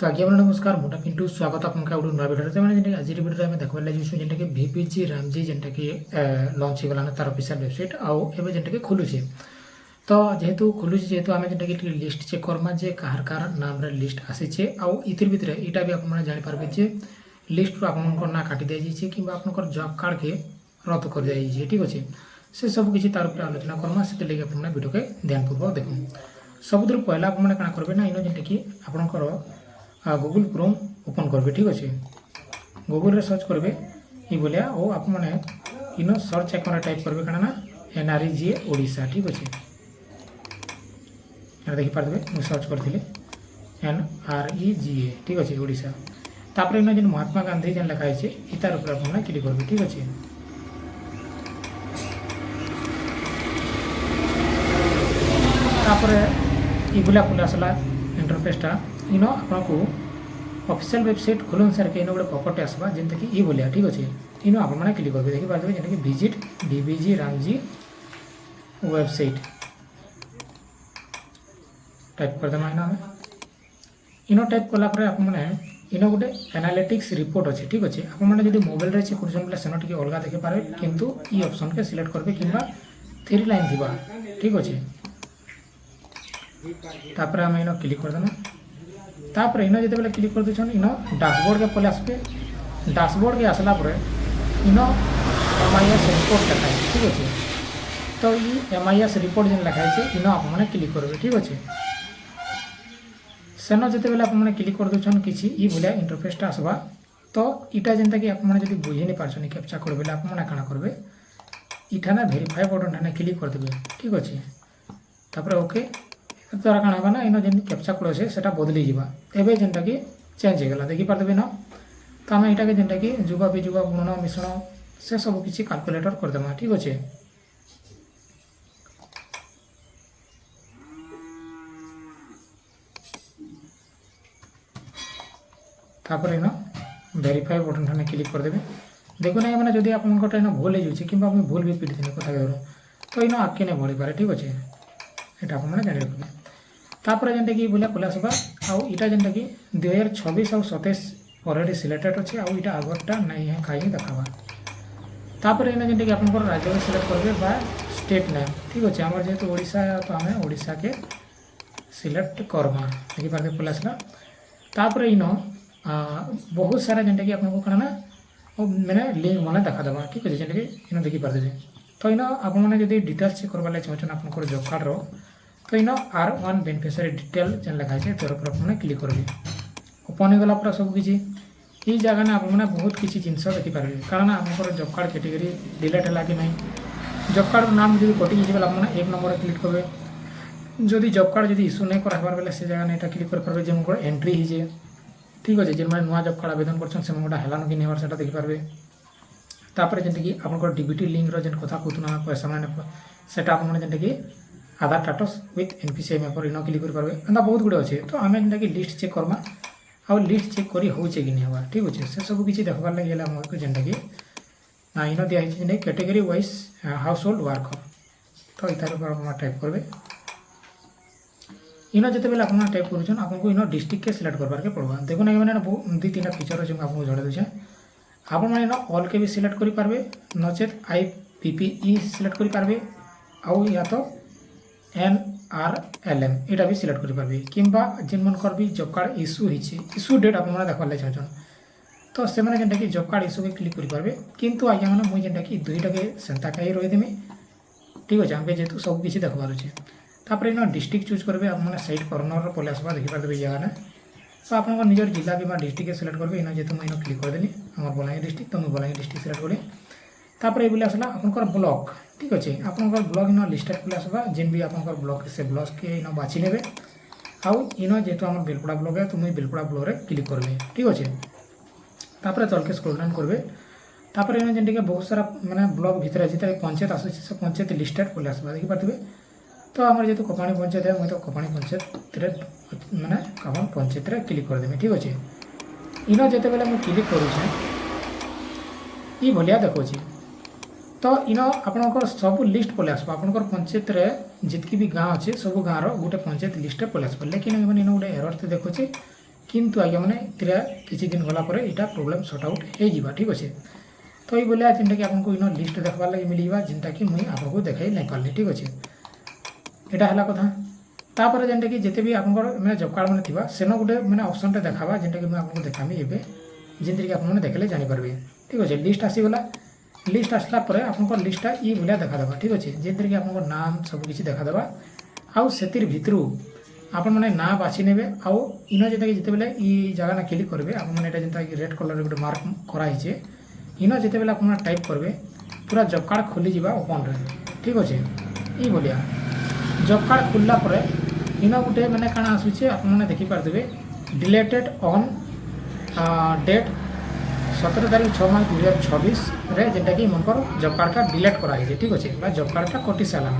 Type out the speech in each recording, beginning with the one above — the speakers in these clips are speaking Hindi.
तो आज्ञा मैंने नमस्कार मोटा पिंटू स्वागत आपन का नया वीडियो मैंने आज वीडियो में देखा लगे जेनटा कि VPG रामजी जेनटा कि लॉन्च हो गलाना तार ऑफिशियल वेबसाइट आउ एबे जेनटा कि खुलुचे तो जेहेतु खुलुचे जेहेतु आम जेनटा कि लिस्ट चेक करमा जे कार कार नाम रे लिस्ट आसीचे आउ इतिर भितर एटा भी आपन माने जानि पारबे जे लिस्ट रो आपन ना काटी दे जाइए कि आपन जॉब कार्ड के रद्द कर दिया जाइए। ठीक अच्छे से सब किसी तार ऊपर आलोचना करमा से लगे आप वीडियो के ध्यानपूर्वक देखो सबुद पहला आपने क्या करेंगे ना इन जेनटा कि आपंकर गूगल क्रोम ओपन करेंगे। ठीक अच्छे गूगल रे सर्च करेंगे ये भाया और आप इन सर्च आइकन टाइप करेंगे क्या ना NREGA ओडिशा। ठीक अच्छे देखिपारे मुझे सर्च करी NREGA। ठीक अच्छे ओडिशा तापर इन जेन महात्मा गांधी जेन लिखाई है इतार ऊपर आपने क्लिक करेंगे। ठीक अच्छे तापर ये बुला खुला आसला इंटरफेसटा इन आपको ऑफिशियल वेबसाइट खोलन सार के इन गोटे पॉपअप आसवा जेनता कि ये भाया। ठीक अच्छे इन आप क्लिक करेंगे देखिपारे जेनता कि visit VPG Ramji website type करदेमा इन टाइप कलापर इन गोटे एनालिटिक्स रिपोर्ट अच्छे। ठीक अच्छे आपने जो मोबाइल रे चेक कर सेन टी अलग देखिपारे किंतु ये ऑप्शन के सिलेक्ट करेंगे कि 3 लाइन थी। ठीक अच्छे तापर आम इन क्लिक करदेमा तापर इन जो क्लिक कर देन इन डैशबोर्ड के पहले आसपे डैशबोर्ड के आसला इन MIS रिपोर्ट लिखाई। ठीक अच्छे तो ये MIS रिपोर्ट जेन लिखाई इन आपने क्लिक करेंगे। ठीक अच्छे सेन जिते बेले आपने क्लिक कर देन किसी ये भाया इंटरफेसटा आसवा तो इटा जेनता कि आपने जो बुझे नहीं पार्छन कैप्चा कर बेले आपने काଣା करेंगे इठाने भेरीफाई बटन ठाने क्लिक करदेवे। ठीक अच्छे तापर ओके द्वारा काଣା होगा ना इन जेन कैप्चा कोड अच्छे से बदली जावा एवं जेनटा कि चेंज हो गला देखिपारे ना तो आम यहाँ के जेनटा कि जुगा विजुगा गुणन मिश्रण से सब किसी कैलकुलेटर करदेमा। ठीक अच्छे तापर इन वेरीफाई बटन ठाने क्लिक करदेवे देखो ना मैंने जब आप भूल हो कि भूल भी पीटी दिन कथा तो इन आगे नहीं बढ़ी पारे। ठीक अच्छे यहाँ आप जान रखेंगे तापर जेनटा कि बोला खुला आसवा आउ इटा जेनटा कि 2026 और 27 अलरेडी सिलेक्टेड अच्छे आउ इटा आगरटा नहीं है कहीं देखा तापर इन जेनटा कि आप राज्य को सिलेक्ट करेंगे बा स्टेट नेम। ठीक अच्छे आम जेहेतु ओडिशा तो आम ओडिशा के सिलेक्ट करमा देखिपारे खुला आसला तापर इन बहुत सारा जेनटा कि आपको कौन ना मैंने लिंक मैंने देखा देवा। ठीक अच्छे जेनटा कि इन देखिपारे तो इन आपने जो डिटेल्स चेक करवा चाहते आप जॉब कार्ड रो तो इन R1 बेनिफिशियरी डिटेल जेन लिखाई है तर ऊपर आपने क्लिक करेंगे ओपन हो गला सबकि ये जगह ना आपने बहुत किसी जिनस देखिपारे कारण आम जॉब कार्ड कैटेगरी डिलीट है कि नहीं जॉब कार्ड नाम जो कटि जाए आपने 1 नंबर क्लिक करेंगे जदि जॉब कार्ड जो इश्यू नहीं करार बेले से जगह नहीं क्लिक कर पारे जो एंट्री हो जाए। ठीक अच्छे जेन मैंने नुआ जॉब कार्ड आवेदन कर हेलान कि नहीं से देखिपारे तापर जेनटा कि आप DBT लिंक जेन कथा कहूना पैसा मैंने से जेनटा कि Aadhaar status with NPCI member इन क्लिक करेंगे एंता बहुत गुड़े अच्छे तो आम जेनटा कि लिस्ट चेक करमा आ लिस्ट चेक करी होचे कि नहीं होगा। ठीक अच्छे से सब किसी देखबार लगे आमको जेनटा कि इन दिखाई category wise house hold worker तो इतार ऊपर टाइप करेंगे इन जिते बेले आप टाइप कर आपको इन डिस्ट्रिक्ट के सिलेक्ट करवार के पड़वा देखो ना मैंने 2-3 फीचर अच्छे आपको जड़े दूचे आपने ऑल के भी सिलेक्ट करेंगे नचेत IPPE सिलेक्ट करेंगे आउ या तो NRLM यहाँ भी सिलेक्ट करेंगे किंबा जिन मनकर भी job card issue issue date आप देखा चाहन तो से जेनटा कि जॉब कार्ड इश्यू के क्लिक करेंगे किंतु आज्ञा मैंने मुझे जेनटा कि 2टा के सेंता कहीं रहीदेमी। ठीक अच्छे आम जेहतु सब किसी देखबार अच्छे तापर इन डिस्ट्रिक्ट चूज करेंगे आप साइड कर्नर पलि आसवा देखिपारे जगह तो आप निजर जिला कि डिस्ट्रिक्ट सेलेक्ट करेंगे इन जेहतु मुझे क्लिक करदेली आम बलांगीर डिस्ट्रिक्ट तो मुझे बलांगीर डिस्ट्रिक्ट सेलेक्ट करी तापर ये बोले आसला आपंकर ब्लॉक। ठीक अच्छे आपंकर ब्लॉक इन लिस्टेड बोले आसवा जेन भी आपंकर ब्लॉक से ब्लॉक के इन बाछि नेबे आउ इन जेहतु आम बेलपड़ा ब्लॉक है तो मुझे बेलपड़ा ब्लॉक रे क्लिक करबे। ठीक अच्छे तापर तलके स्क्रॉल डाउन करबे तापर इन जेनटा कि बहुत सारा माने ब्लॉक भितर जिते पंचायत आसुचे से पंचायत लिस्टेड बोले आसवा देखिपारे तो आम जेहतु कपाणी पंचायत है मुझे तो कपाणी पंचायत माने कपाण पंचायत रे क्लिक करदेमी। ठीक अच्छे इन जिते बेले मुझे क्लिक करुचे ये भाया देखुची तो इन आपंकर सब लिस्ट पलि आस आपंकर पंचायत रे जितकी भी गाँव अच्छे सब गाँव गोटे पंचायत लिस्ट पलि आस लेकिन इन गोटे एरर तो देखुचे কিন্তু ଆଜ୍ଞା ମାନେ ଏଥିରେ କିଛି ଦିନ ଗଲା ପରେ ଏଇଟା ପ୍ରୋବ୍ଲେମ୍ ସର୍ଟ ଆଉଟ୍ ହେଇଯିବା ଠିକ୍ ଅଛି। ତ ଏଇଭଳିଆ ଯେନ୍ଟାକି ଆପଣଙ୍କୁ ଇନ ଲିଷ୍ଟ ଦେଖବାର୍ ଲାଗି ମିଳିଯିବା ଯେନ୍ଟାକି ମୁଇଁ ଆପଣଙ୍କୁ ଦେଖାଇ ନାଇଁ ପାରିଲି ଠିକ୍ ଅଛି। ଏଇଟା ହେଲା କଥା। ତାପରେ ଯେନ୍ଟାକି ଯେତେ ବି ଆପଣଙ୍କର ମାନେ ଜବ୍ କାର୍ଡ଼ ମାନେ ଥିବା ସେନ ଗୋଟେ ମାନେ ଅପସନ୍ଟେ ଦେଖାବା ଯେନ୍ଟାକି ମୁଇଁ ଆପଣଙ୍କୁ ଦେଖାମି ଏବେ ଯେମିତିକି ଆପଣମାନେ ଦେଖିଲେ ଜାଣିପାରିବେ ଠିକ୍ ଅଛି। ଲିଷ୍ଟ ଆସିଗଲା। লিস্ট আসলা পরে আপনার লিস্টটা ই ভলিয়া দেখাদেবা ঠিক আছে যেমনি কি আপনার নাম সবুকিছি দেখাদেবা আউ সেতির ভিতরু আপনার না বাছি নেবে আউ ইন যেটা যেতবে ই জায়গা না ক্লিক করবে আপনার এটা যেটা রেড কলর গোটে মার্ক করা হয়েছে ইন যেতবে আপনার টাইপ করবে পুরা জব কার্ড খোলি যা ওপন্রে ঠিক আছে। ই ভলিয়া জব কার্ড খোলা পরে ইন গোটে মানে কাଣା আসুছে আপনার দেখিপারে ডিলেটেড অন ডেট 17 तारीख 6 मार्च 2026 रे जेनटाकि मनकर जब कार्डटा डिलीट करा है ठीक अच्छे जब कार्डटा कटि सारान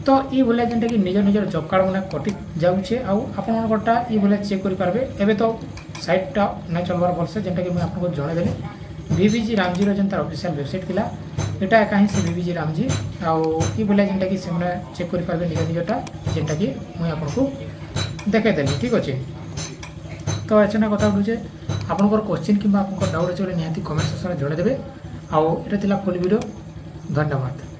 तो ये भाया जेनटाकि निज निजर जब कार्ड मैंने कटि जाऊे आपटा ये भाया चेक करेंगे एवं तो साइटा नहीं चलबार भलसे जेनटाकि मुझे आपको जनईदेली VBG रामजी जेन तार ऑफिशियल वेबसाइट थिला एटा एका ही से VBG रामजी आउ ये भाया जेनटाकि से चेक करेंगे निज निजटा जेनटाकि मुझे आपको देखईदेली ठीक अच्छे। तो एचना कथा उठुचे आपनकर क्वेश्चन कि आपन डाउट अच्छे निहाती कमेंट सेक्शन में जनईदेवे आउ एटा थिला फुल वीडियो। धन्यवाद।